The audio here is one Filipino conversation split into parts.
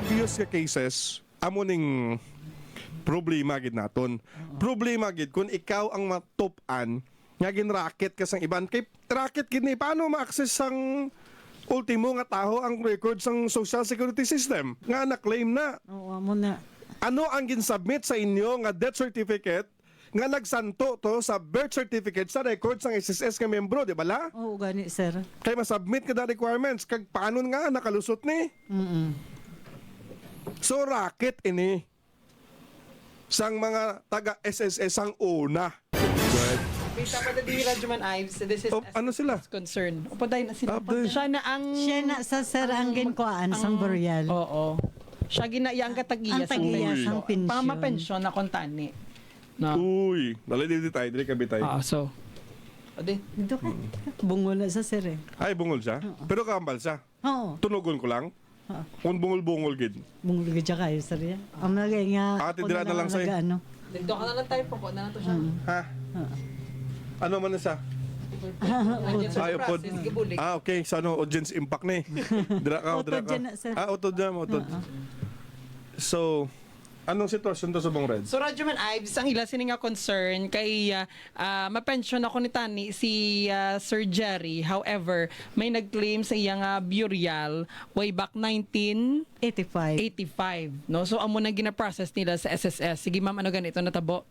previous nga cases, amo ning problema gid naton. Problema gid kung ikaw ang matupan nga ginracket ka sang iban kay racket gid ni paano ma-access sang ultimo nga taho ang record sang Social Security System nga na-claim na. Oo, amo na. Ano ang ginsubmit sa inyo nga death certificate nga nagsanto to sa birth certificate sa record sang SSS nga membro, di ba la? Oo, gani, sir. Kay masubmit ka da requirements kag paano nga nakalusot ni? So racket ini sang mga taga SSS ang una. Bisa pa na di Rajuman Ives, this is Ano sila? concern. Upaday na sila. Abday. Siya na ang... Siya na sa sir ang ginkuan sang burial. Oo. Siya ginayang katagiya Ang tagiya Uy. sang pensyon. Pamapensyon na kontani. No. Uy, dali dito tayo, dili kami tayo. So. Ade. Dito ka. Bungol na sa sir eh. Ay, bungol siya. Pero kambal siya. Oo. Tunugon ko lang. Oo. Kung bungol-bungol gid. Bungol ka kayo, sir. Ang nagay nga. Ate, dira na lang sa'yo. Ano. Dito ka na lang tayo po. Na to siya. Ha? Ano man na siya? Ay, upod. Okay. Sa ano, audience impact ni. Dira ka, dira Utod ka. dyan na, sir. Utod dyan, utod. So, anong sitwasyon to sa Bong Red? So Rajuman Ives, ang ila sini nga concern kay mapensyon ako ni Tani si Sir Jerry. However, may nag-claim sa iyang burial way back 85. 1985. No? So amo na gina-process nila sa SSS. Sige ma'am, ano ganito natabo?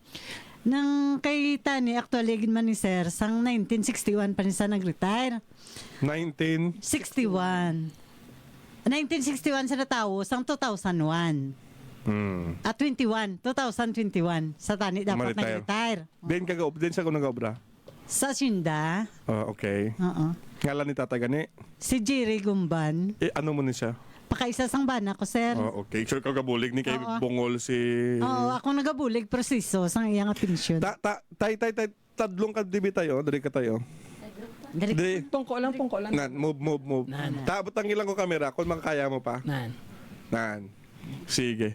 Nang kay Tani, actually, man ni sir, sang 1961 pa niya nag-retire. 19. 61. 1961 sa natawo, sang 2001. At 2021 sa Tani dapat Ma-retire. nag-retire. Din sa kung nag-obra? Sa Sinda, Okay. oo. Ngalan ni Tata Gani? Si Jerry Gumban, Ano mo ni siya? pakaisa sang bana ko, sir. Okay. Sure ka kabulig ni kay Oo. Bungol si... Oo, ako nagabulig proseso sang iyang pensyon. Tay, tadlong ka dibi tayo, dali ka tayo. Dali- Dali. Pungko lang. Nan, move. Nan. Tabot ang ilang ko kamera kung makakaya mo pa. Nan. Nan. Sige.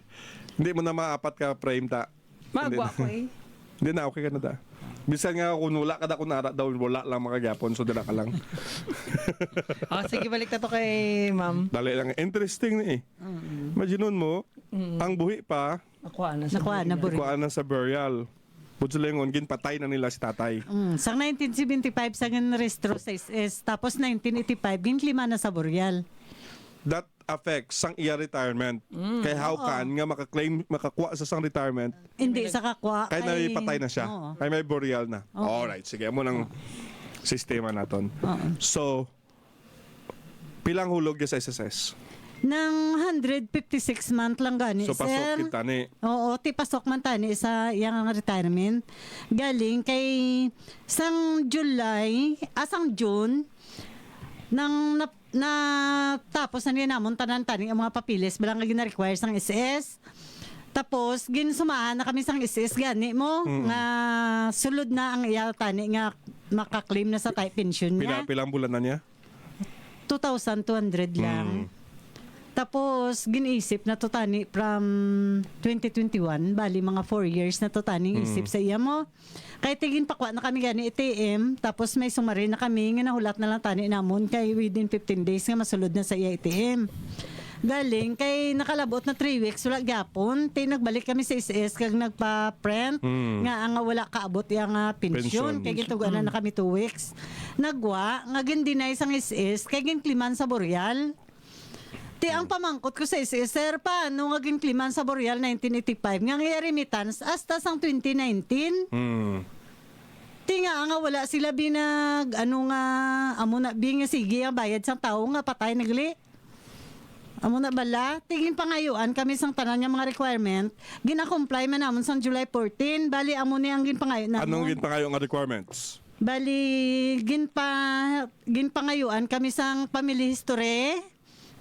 Hindi mo na maapat ka frame ta. Magwa ko eh. Hindi na, okay ka na da. Bisan nga kung wala ka da kung nara daw, wala lang makagyapon, so dala ka lang. Sige, balik na to kay ma'am. Dali lang. Interesting ni eh. Imagine mo, ang buhi pa, Nakuha na sa Nakuha na burial. kuhaan na sa burial. Putsulingon, ginpatay na nila si tatay. Sang 1975 sa restro sa SS, tapos 1985 ginklima na sa burial. That affects sang iya retirement. Kaya how can nga makakuha sa sang retirement, Hindi sa kakwa. kaya nalipatay na siya. Oo. Kaya may burial na. Alright, sige mo ng sistema naton. So, pilang hulog ya sa SSS? Nang 156 month lang gani, So, sir. pasok kita ni. Oo, ti pasok man tani sa iyang retirement. Galing kay sang July, sang June, nang tapos na niya namon tanan tani ang mga papilis balang nga gina-require sang SS. Tapos ginsumaan na kami sang SS gani mo nga sulod na ang iya tani nga makaklaim na sa type pension niya. Pilang bulan na niya? 2,200 lang. Tapos, ginisip na to tani from 2021, bali mga 4 years na to tani isip sa iya mo. Kaya tigin pakwa na kami gani ATM, tapos may sumari na kami, nga nahulat na lang tani namon kay within 15 days nga masulod na sa iya ATM. Galing, kay nakalabot na 3 weeks, wala gyapon, nagbalik kami sa SS, kag nagpa-print, nga ang wala kaabot yung Pensyon. pensyon, kay gintugan na kami 2 weeks. Nagwa, nga gindinay sang SS, kay ginkliman sa Boreal. Ti ang pamangkot ko sa SS, sir, paano nga ginkliman sa Boreal 1985, nga remittance hasta sang 2019. Ti nga wala sila binag, amo na, nga sige, ang bayad sang tao nga patay nagli. Amo na bala, tigin pangayuan kami sang tanan nga mga requirement, gina-comply man namon sang July 14, bali amo ni ang ginpangayo namon. Anong ginpangayo nga requirements? Bali, ginpangayuan kami sang family history.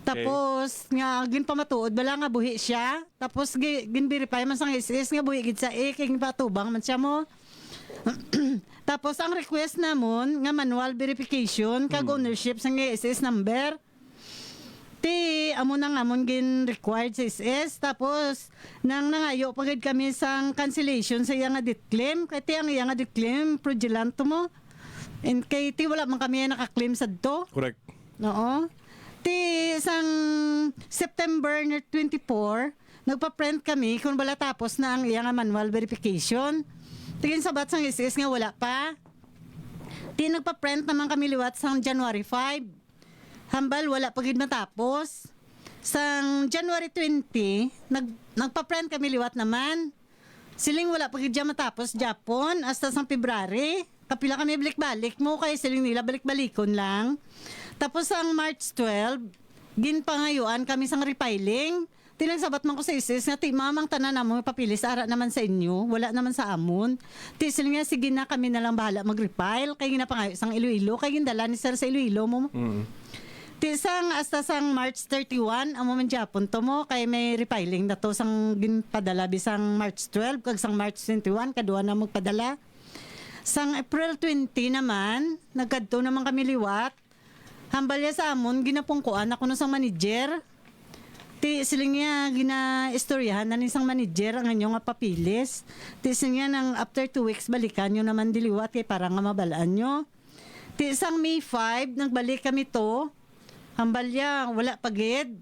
Tapos, nga, ginpamatuod, bala nga buhi siya. Tapos, ginverify man sang SS nga buhi gid sa kay ginpatubang man siya mo. Tapos, ang request namon, nga manual verification, kag ownership sang SS number. Amo na ngamon gin required sa SS. Tapos, nang nangayo pagid kami sang cancellation sa iya nga declaim. Kaya ang iya nga declaim, fraudulent mo. And kay wala man kami nakaklaim sa do. Correct. Oo. Ti isang September 24, nagpa-print kami kung bala tapos na ang iyang manual verification. Tingin sabat sang SS nga wala pa. Ti nagpa-print naman kami liwat sang January 5. Hambal wala pa gid matapos. Sang January 20, nagpa-print kami liwat naman. Siling wala pa gid matapos Japon hasta sang February. Kapila kami balik-balik mo kay siling nila balik-balikon lang. Tapos ang March 12, ginpangayuan kami sang refiling. Tilang sabat man ko sa isis nga ti mamang tanan mo papilis ara naman sa inyo, wala naman sa amon. Ti siling nga sige na kami na lang bahala mag-refile kay ginapangayo sang Iloilo kay gindala ni sir sa Iloilo mo. Ti sang hasta sang March 31 amo man Japon to mo kay may refiling na to sang ginpadala bisang March 12 kag sang March 21 kadua na magpadala. Sang April 20 naman, nagkadto naman kami liwat. Hambalya sa amon, ginapungkuan ako no sang manager. Ti siling niya gina-istoryahan na ni sang manager ang anyo nga papilis. Ti siling niya nang after 2 weeks balikan nyo naman diliwat kay para nga mabalaan nyo. Ti isang May 5, nagbalik kami to. Hambalya, wala pagid.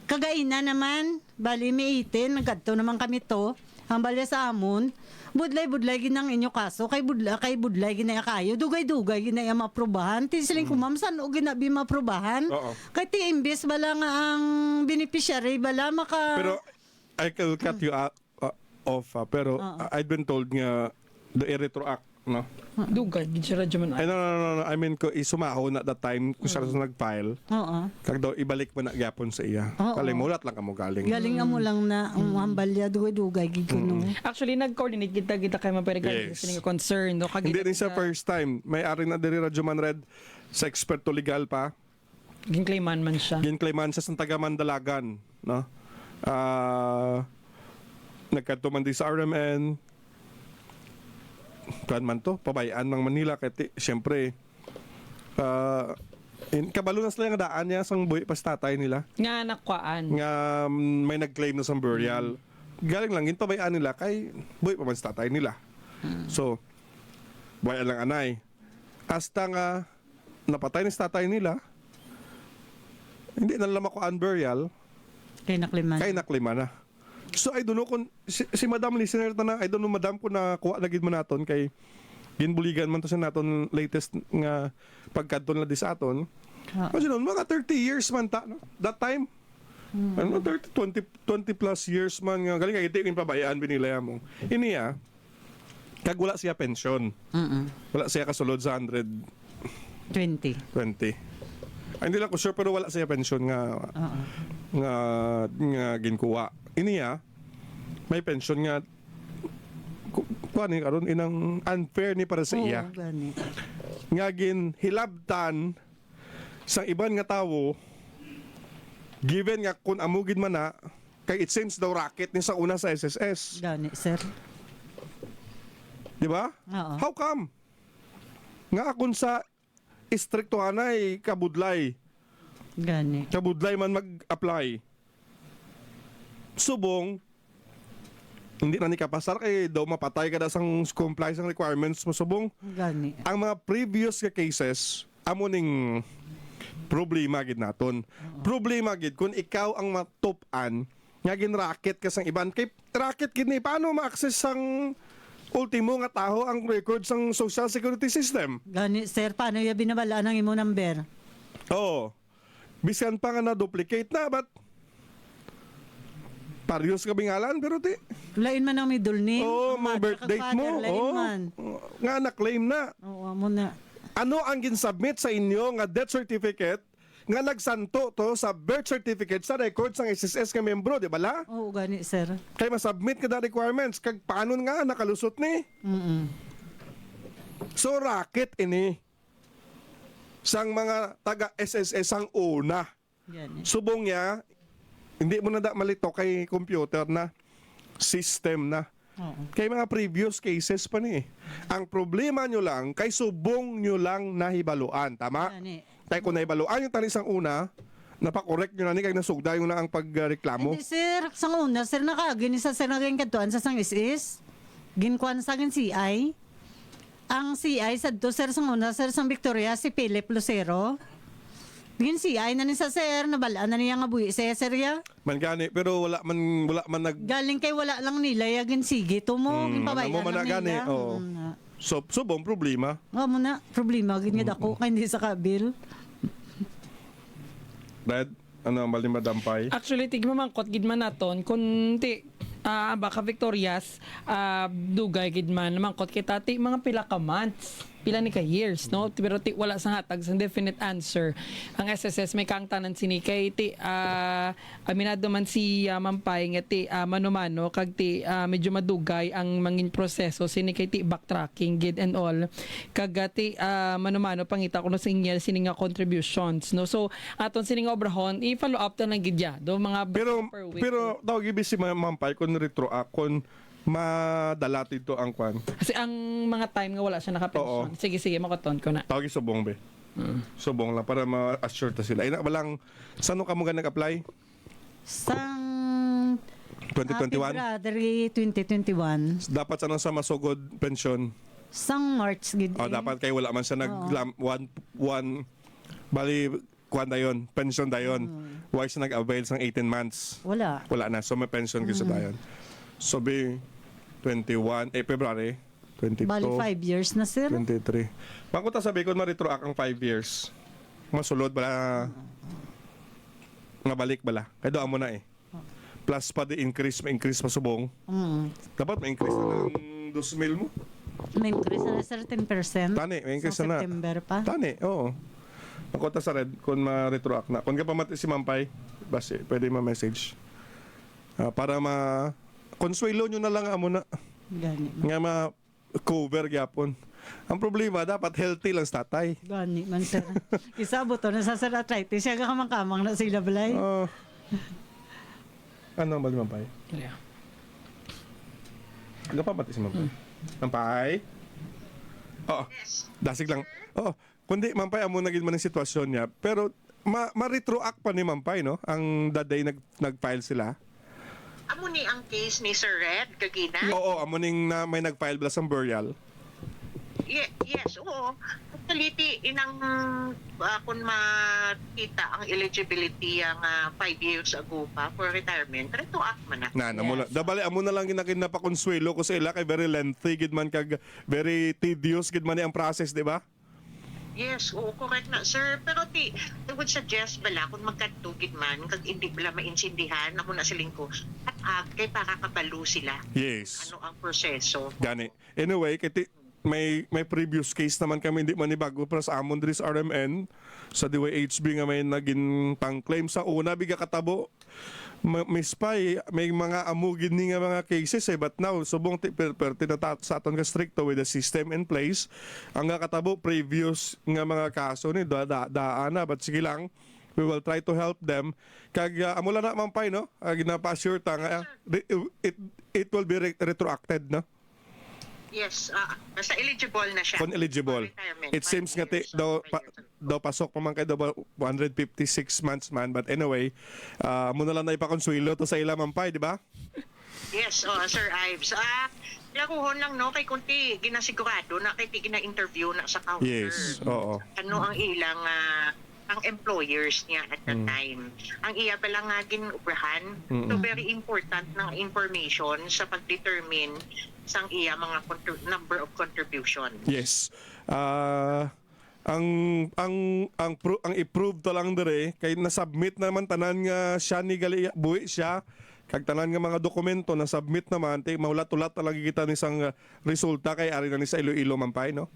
Kagaina naman, bali May 18, nagkadto naman kami to. Hambalya sa amon, budlay ginang inyo kaso kay budlay ginaya kayo dugay ginaya maprobahan ti siling kumamsan o ginabi maprobahan Oo. kay ti imbes bala nga ang beneficiary bala maka Pero I can cut you off, pero I've been told nga the retroact, no? Dugay, gid siya radyo man. Ay, no. I mean, ko isumaho na that time kung siya nag-file, oo kag daw ibalik mo na gyapon sa iya. Oo. Kalimulat lang ka mo galing. galing mo lang na ang hambalya dugay gid kuno Actually, nag-coordinate kita kay maperigal Yes. sining concern no Hindi rin sa first time. May ari na diri Radyo Man Red sa eksperto legal pa. ginclaiman man siya. Ginclaiman siya sa taga Mandalagan, no? Nagkadto man di sa RMN. Kuan man to, pabayaan ng Manila kay siyempre kabalo na sila nga daan niya sang buhi pas tatay nila Nga nakwaan. nga may nag-claim na sang burial. Galing lang pabayaan nila kay buhi pa man sa tatay nila. So bayan lang anay. Hasta nga napatay ni sa tatay nila, hindi na lang makuan burial, kay nakliman kay naklima na. So I don't know kung si Madam listener ta na, I don't know Madam kung nakuha na gid mo naton kay ginbuligan man to sa naton latest nga pagkadto na di sa aton. Kasi noon mga 30 years man ta, no? That time. Ano 20 plus years man nga galing kay iti pabayaan binilaya mo. Iniya kag wala siya pension. Wala siya kasulod sa 20 Ay, hindi lang ko sure pero wala siya pension nga nga ginkuha. Iniya may pension nga kuan ni karon inang unfair ni para sa iya. gani Nga ginhilabtan sa iban nga tawo given nga kung amugid man na kay it seems daw racket ni sa una sa SSS. gani sir Di ba? Oo. How come? Nga akon sa istrikto anay kabudlay man mag-apply. Subong hindi na ni kapasar kay daw mapatay ka da sang comply sang requirements mo subong. gani Ang mga previous nga cases amo ning problema gid naton. Problema gid kung ikaw ang matupan nga ginracket ka sang iban kay racket gid ni paano ma-access sang ultimo nga taho ang record sang social security system. Gani, sir, paano yung binabalaan ng imo number? Oo. Bisan pa nga na-duplicate na, but parehas ka bingalan, pero di. Lain man ang middle name. Oo, ang mga mother birth kag date father, mo. lain Oo. man. Nga na-claim na. Oo, amo na. Ano ang ginsubmit sa inyo nga death certificate nga nagsanto to sa birth certificate sa records ng SSS nga membro, di ba la? Oo, gani, sir. Kay masubmit ka da requirements, kag paano nga nakalusot ni? So racket ini sang mga taga SSS ang una. Gani. Subong niya, hindi mo na malito kay computer na system na. Oo. Kay mga previous cases pa ni. Ang problema nyo lang, kay subong nyo lang nahibaluan. Tama? Gani. Tay kung nahibaluan yung tanisang una, napakorek nyo na ni kay nasugda yung na ang pagreklamo. Hindi, sir. Sang una, sir, nakagin sa sir naging katuan sa sang is ginkuan sa akin CI. Ang CI sa do, sir, sang una, sir, sang Victoria, si Philip Lucero. Gin si ay na ni sa sir, nabalaan na niya nga buhi sa sir ya. Man gani, pero wala man nag Galing kay wala lang nila, ya gin sige, tumo, Mm, gipabayan alam mo man lang na gani, nila. oo. subong problema. Mo na, problema, gin nga dako, kaya hindi sa kabil. Red, ano, mali madampay. Actually, tigmamangkot gid man naton kunti baka Victorias dugay gid man mangkot kita ti mga pila ka months pila ni ka years no pero ti wala sa hatag sa definite answer ang SSS may kang tanan sini kay ti aminado man si Mampay nga ti mano-mano kag ti medyo madugay ang mangin proseso sini kay ti backtracking gid and all kag ti mano-mano pangita ko no sa inyo sini nga contributions no so aton sini nga obrahon i-follow up ta lang gid ya do mga per week. Pero tawag ibig si Mampay kun retroact kun madala dito ang kwan. Kasi ang mga time nga wala siya nakapensyon. Oo. Sige, makoton ko na. Tawag subong be. Subong lang para ma-assure ta sila. Ina walang sano ka mo ga nag-apply? Sang 2021. February 2021, Dapat sa sa masugod pensyon. sang March gid. Dapat kay wala man siya nag one bali kwan dayon, pension dayon. Why siya nag-avail sang 18 months? Wala. Wala na. So may pension gyud sa dayon. So be 21 February 22. Bali 5 years na sir. 23. Bago ta sabi ko ma-retroact ang 5 years. Masulod bala nga balik bala. Kaya doon mo na eh. Plus pa di increase, ma-increase pa subong. Dapat ma-increase na ng 2,000 mo. May increase na sir 10%. Tani, may increase sa na. September pa. Tani, oo. Ako ta sa red kung ma-retroact na. Kung ka pa mati si Mampay, basi, pwede ma-message. Para consuelo nyo na lang amo na. Gani. Nga ma-cover gyapon. Ang problema, dapat healthy lang sa tatay. Gani man sir. Isabot to na sa sir arthritis. Siya kamang-kamang na sila balay. Ano ang bali Mampay? Yeah. Ano pa mati si Mampay? Mampay? Oo. Dasig lang. Oo. Kundi Mampay, amo naging man ang sitwasyon niya. Pero ma-retroact pa ni Mampay, no? Ang the day nag-file sila. Amo ni ang case ni Sir Red kagina? Oo, amo ning na may nag-file bala sa burial. Yes, oo. Actually, inang kung makita ang eligibility ang 5 years ago pa for retirement, retroact man na. Mula. Dabali amo na lang ginakin na pakonsuelo ko sa ila kay very lengthy gid man kag very tedious gid man ang process, di ba? Yes, oo, correct na, sir. Pero I would suggest bala kung magkatugid man, kag hindi bala maintindihan, ako na siling ko, at kay para kabalo sila. Yes. Ano ang proseso. Gani. Anyway, kay may previous case naman kami hindi man bago para sa amon diri sa RMN sa DYHB nga may naging tang claim sa una biga katabo may spy may mga amugid ni nga mga cases but now subong sa aton ka stricto with the system in place ang nga katabo previous nga mga kaso ni daana but sige lang we will try to help them kag amula na Mampay no ginapa-assure ta nga it will be retroacted no. Yes, basta eligible na siya. Kung eligible. It seems nga daw pasok pa man kay daw 156 months man but anyway, muna lang na ipakonsuelo to sa ila Mampay, di ba? Yes, Sir Ives. Laruhon lang no kay kunti ginasigurado na kay gina-interview na sa counter. Yes, oo. Ano ang ilang ang employers niya at the time. Ang iya pala nga ginubrahan. So very important ng information sa pag-determine sang iya mga number of contribution. Yes. Ang i-prove to lang dire kay na-submit naman tanan nga siya ni gali buhi siya kag tanan nga mga dokumento na submit naman ti maulat-ulat talaga kita ni sang resulta kay ari na ni sa Iloilo Mampay no.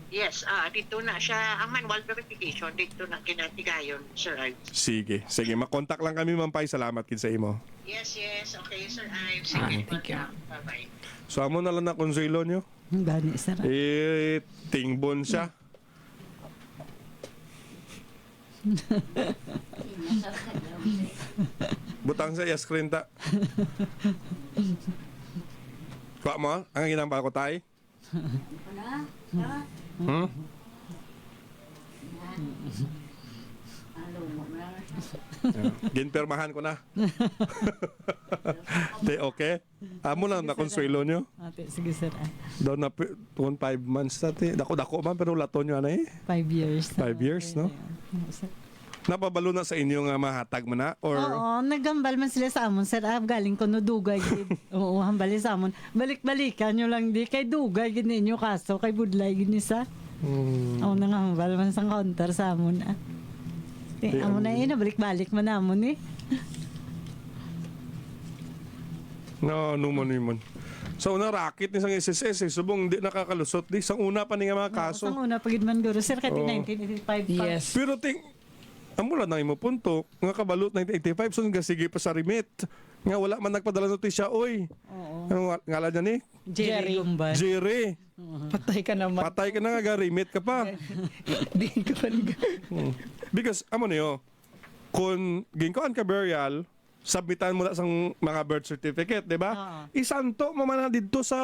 Yes, dito na siya ang manual verification dito na kinatigayon, Sir Ives. Sige, makontak lang kami Mampay. Salamat kid sa imo. Yes, okay, Sir Ives. Sige, thank you. Bye-bye. So amo na lang na konsuelo nyo. Gani sir. Tingbon siya. Butang sa screen ta. Kuha mo, ang ginambal ko tay. Ginpermahan ko na. Okay? Amo na konsuelo nyo. Ate, sige sir. Daw na 5 months na ti. Dako man pero lato nyo ano 5 years. 5 years, no? Sir. Napabalo na sa inyo nga mahatag mo na? Or Oo, naghambal man sila sa amon, sir. Galing ko no dugay gid. Oo, hambali sa amon. Balik-balikan nyo lang di kay dugay gid ninyo kaso kay budlay gid ni sa. Oo, nangambal man sa counter sa amon. Di, Amon na balik-balik man amon eh. no, man. Sa una racket ni sang SSS, subong di nakakalusot di. Sang una pa ni nga mga kaso. Sa una pagid man guro, sir, kati Oo. 1985 pa. Yes. Pero amo lang na imo punto, nga kabalot 1985 so nga sige pa sa remit. Nga wala man nagpadala notisya oy. Oo. Ano ngalan niya ni? Jerry. Gumbay. Jerry. Patay ka naman. Patay ka na nga remit ka pa. Di ka pa Because amo niyo, kung ginkoan ka burial, submitan mo na sang mga birth certificate, di ba? Isanto mo man na dito sa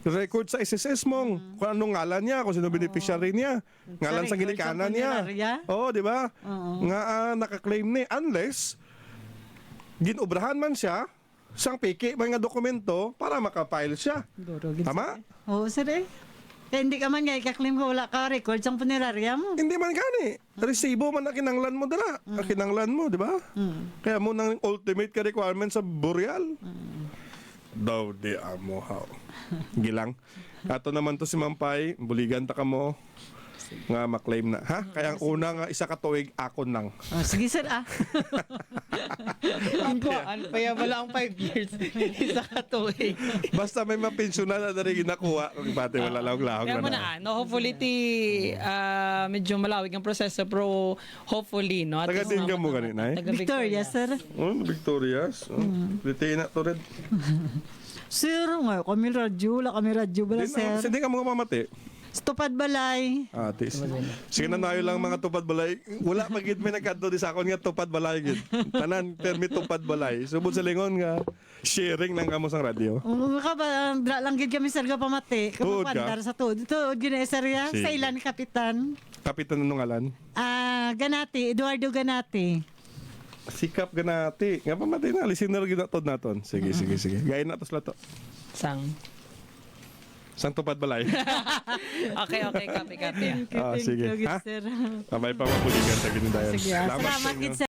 record sa SSS mong kung anong ngalan niya, kung sino beneficiary niya, ngalan sa record ginikanan sa niya. punerarya? Oo, di ba? Oo. Nga naka-claim ni unless ginobrahan man siya sang piki man nga dokumento para maka-file siya. Guro, gid, Tama? sir. Oo, sir eh. Kaya hindi ka man nga ikaklaim ko wala ka record sa punerarya mo. Hindi man gani. Resibo man na kinanglan mo dala. Ang kinanglan mo, di ba? Kaya mo nang ultimate ka requirement sa burial. Daw di amo how. Gilang. Ato naman to si Mampay, buligan ta ka mo nga maklaim na. Ha? Kaya ang una nga isa ka tuig akon lang. Oh, sige, sir ah. Kuhaan, kaya wala ang 5 years. Isa ka tuig. Basta may mapensyonan na rin ginakuha. Kung pati wala lahog-lahog Kaya mo na, no, hopefully medyo malawig ang proseso pero hopefully, no? at Taga least din ka mo ganun, ay? Taga Victoria, sir. Oh, Victorious. Oh, Litina to rin. Sir, nga kami radyo. Wala kami radyo bala, sir. Hindi ka mga mamati. Tupad balay. Atis. Sige na nayo lang mga tupad balay. Wala pagit may nagkadto di sa akon nga tupad balay gid. Tanan permit tupad balay. Subod sa lingon nga sharing ng kamo sang radyo. Ka ba, dra lang gid kami sir ga pamati. Tuod ka? Kapapandar sa tuod. Tuod gina sir ya. Sige. Sa ilan kapitan. Kapitan nung ngalan. Ganati, Eduardo Ganati. Sikap ganati. Nga pamatay na listener ginatod naton. Sige. Gayon na to slato. Sang. Sang tupad balay. Okay, copy. Ah, sige. Thank you, Ha? sir. Kamay pa mabuligan sa ginindayon. Sige, salamat sa inyo. gid sir.